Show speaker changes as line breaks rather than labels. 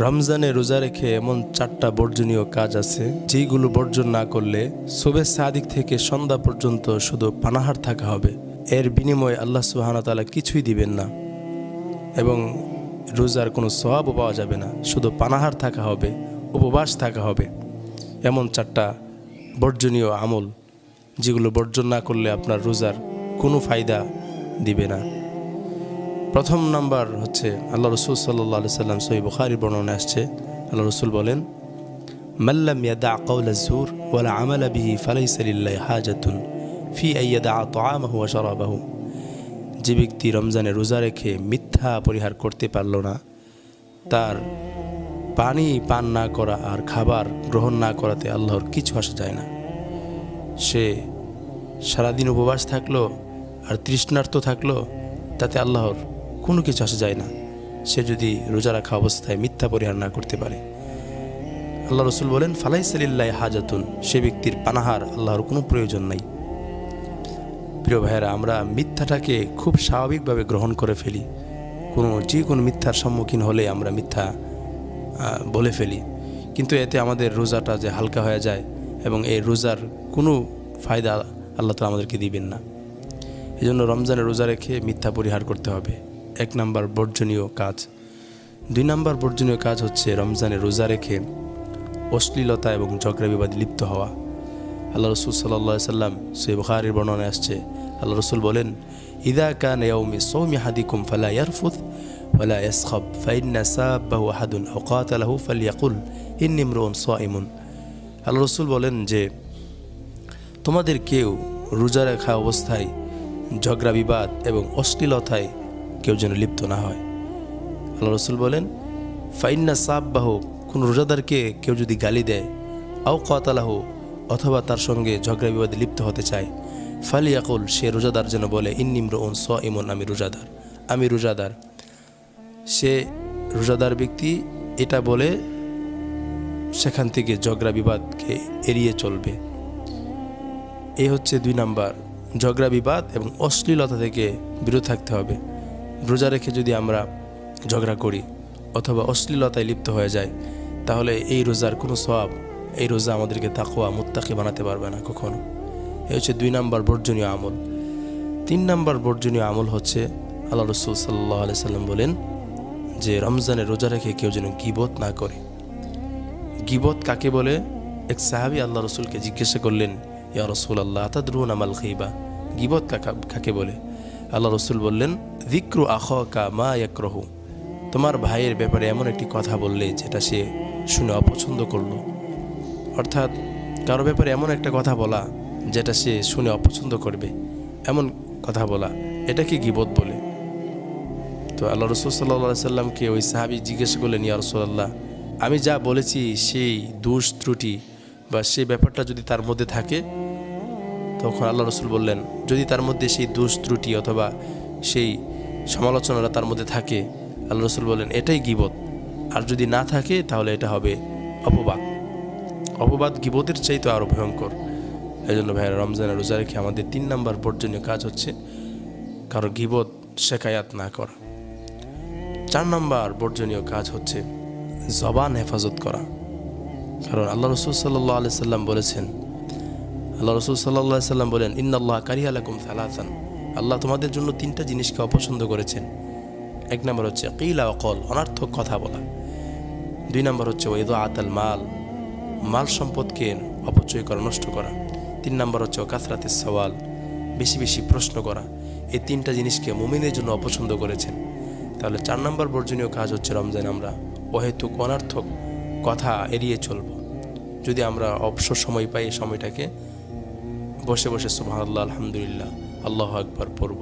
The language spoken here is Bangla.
রমজানে রোজা রেখে এমন 4টা বর্জনীয় কাজ আছে যেগুলো বর্জন না করলে সুবহে সাদিক থেকে সন্ধ্যা পর্যন্ত শুধু পানাহার থাকা হবে। এর বিনিময়ে আল্লাহ সুবহানাহু ওয়া তাআলা কিছুই দিবেন না এবং রোজার কোনো সওয়াবও পাওয়া যাবে না, শুধু পানাহার থাকা হবে, উপবাস থাকা হবে। এমন 4টা বর্জনীয় আমল যেগুলো বর্জন না করলে আপনার রোজার কোনো ফায়দা দিবে না। প্রথম নাম্বার হচ্ছে আল্লাহ রসুল সাল্লাল্লাহু আলাইহি সাল্লাম সহিহ বুখারীর বর্ণনায় আসছে, আল্লাহ রসুল বলেন, মাল্লাম ইয়াদা কাওলা যুর ওয়ালা আমালা বিহি ফালাইসা লিল্লাহি হাজাতুন ফি আইয়াদা তাআমাহু ওয়া শারাবাহু। যে ব্যক্তি রমজানে রোজা রেখে মিথ্যা পরিহার করতে পারল না, তার পানি পান না করা আর খাবার গ্রহণ না করাতে আল্লাহর কিছু আসা যায় না। সে সারাদিন উপবাস থাকলো আর তৃষ্ণার্ত থাকলো, তাতে আল্লাহর কোনো কিছু আসা যায় না, সে যদি রোজা রাখা অবস্থায় মিথ্যা পরিহার না করতে পারে। আল্লাহ রসুল বলেন, ফালাইসা লিল্লাহি হাজাতুন, সে ব্যক্তির পানাহার আল্লাহর কোনো প্রয়োজন নাই। প্রিয় ভাইয়েরা, আমরা মিথ্যাটাকে খুব স্বাভাবিকভাবে গ্রহণ করে ফেলি। যে কোনো মিথ্যার সম্মুখীন হলে আমরা মিথ্যা বলে ফেলি, কিন্তু এতে আমাদের রোজাটা যে হালকা হয়ে যায় এবং এই রোজার কোনো ফায়দা আল্লাহ তাআলা আমাদেরকে দিবেন না। এই জন্য রমজানে রোজা রেখে মিথ্যা পরিহার করতে হবে, 1 নাম্বার বর্জনীয় কাজ। 2 নাম্বার বর্জনীয় কাজ হচ্ছে রমজানে রোজা রেখে অশ্লীলতা এবং ঝগড়া বিবাদে লিপ্ত হওয়া। আল্লাহ রসুল সাল্লাল্লাহু আলাইহি সাল্লাম সহিহ বুখারীর বর্ণনায় আসছে, আল্লাহ রসুল বলেন, ইযা কানা ইয়াউমু সাওমি আহাদিকুম ফালা ইয়ারফুথ ওয়ালা ইয়াসখাব ফাইন্না সাবাহু আহাদুন আও কাতালাহু ফালইয়াকুল ইন্নী ইমরুউন সাইমুন। আল্লাহ রসুল বলেন যে তোমাদের কেউ রোজা রাখা অবস্থায় ঝগড়া বিবাদ এবং অশ্লীলতায় কেউ যেন লিপ্ত না হয়। আল্লাহ রসুল বলেন, ফাইন্না সাবাহু, কোন রোজাদারকে কেউ যদি গালি দেয়, আও কাতালাহু, অথবা তার সঙ্গে ঝগড়া বিবাদে লিপ্ত হতে চায়, ফালিয়াকুল, সে রোজাদার যেন বলে, ইন্নী ইমরুউন সাইমুন, আমি রোজাদার। সে রোজাদার ব্যক্তি এটা বলে সেখান থেকে ঝগড়া বিবাদকে এড়িয়ে চলবে। এই হচ্ছে 2 নাম্বার, ঝগড়া বিবাদ এবং অশ্লীলতা থেকে বিরত থাকতে হবে। রোজা রেখে যদি আমরা ঝগড়া করি অথবা অশ্লীলতায় লিপ্ত হয়ে যায়, তাহলে এই রোজার কোনো সওয়াব, এই রোজা আমাদেরকে তাকওয়া মুত্তাকি বানাতে পারবে না কখনো। এই হচ্ছে 2 নাম্বার বর্জনীয় আমল। 3 নাম্বার বর্জনীয় আমল হচ্ছে, আল্লাহ রসুল সাল্লাল্লাহু আলাইহি সাল্লাম বলেন যে রমজানে রোজা রেখে কেউ যেন গীবত না করে। গীবত কাকে বলে? এক সাহাবী আল্লাহ রসুলকে জিজ্ঞাসা করলেন, ইয়া রাসূলুল্লাহ আতাদরুনা মাল গীবা, গীবত কাকে বলে? আল্লাহ রসুল বললেন, যিকরু আখাকা মা ইয়াকরাহু, তোমার ভাইয়ের ব্যাপারে এমন একটি কথা বললে যেটা সে শুনে অপছন্দ করলো। অর্থাৎ কারো ব্যাপারে এমন একটা কথা বলা যেটা সে শুনে অপছন্দ করবে, এমন কথা বলা, এটাকে গীবত বলে। তো আল্লাহ রসুল সাল্লাল্লাহু আলাইহি সাল্লামকে ওই সাহাবী জিজ্ঞাসা করলেন, ইয়া রাসূলুল্লাহ, আমি যা বলেছি সেই দোষ ত্রুটি বা সেই ব্যাপারটা যদি তার মধ্যে থাকে, তখন আল্লাহ রসুল বললেন, যদি তার মধ্যে সেই দোষ ত্রুটি অথবা সেই সমালোচনাটা তার মধ্যে থাকে, আল্লাহ রসুল বললেন এটাই গীবত। আর যদি না থাকে তাহলে এটা হবে অপবাদ গীবতের চাইতে আরও ভয়ঙ্কর। এই জন্য ভাইয়েরা, রমজানে রোজা রেখে আমাদের 3 নাম্বার বর্জনীয় কাজ হচ্ছে কারো গীবত শেখায়াত না করা। 4 নাম্বার বর্জনীয় কাজ হচ্ছে জবান হেফাজত করা। কারণ আল্লাহ রসুল সাল্লাল্লাহু আলাইহি সাল্লাম বলেছেন, ইন্নাল্লাহ কারিহা লাকুম সালাসান, আল্লাহ তোমাদের জন্য 3টা জিনিসকে অপছন্দ করেছেন। 1 নাম্বার হচ্ছে কিলা ওয়া কল, অনর্থক কথা বলা। 2 নাম্বার হচ্ছে ওয়াইদাআতাল মাল সম্পদকে অপচয় করা, নষ্ট করা। 3 নাম্বার হচ্ছে কাসরাতিস সওয়াল, বেশি বেশি প্রশ্ন করা। এই 3টা জিনিসকে মুমিনের জন্য অপছন্দ করেছেন। তাহলে 4 নাম্বার বর্জনীয় কাজ হচ্ছে রমজানে আমরা অহেতুক অনর্থক কথা এড়িয়ে চলব। যদি আমরা অবসর সময় পাই, এই সময়টাকে বসে বসে সুবহানাল্লাহ, আলহামদুলিল্লাহ, আল্লাহু আকবার পড়ব।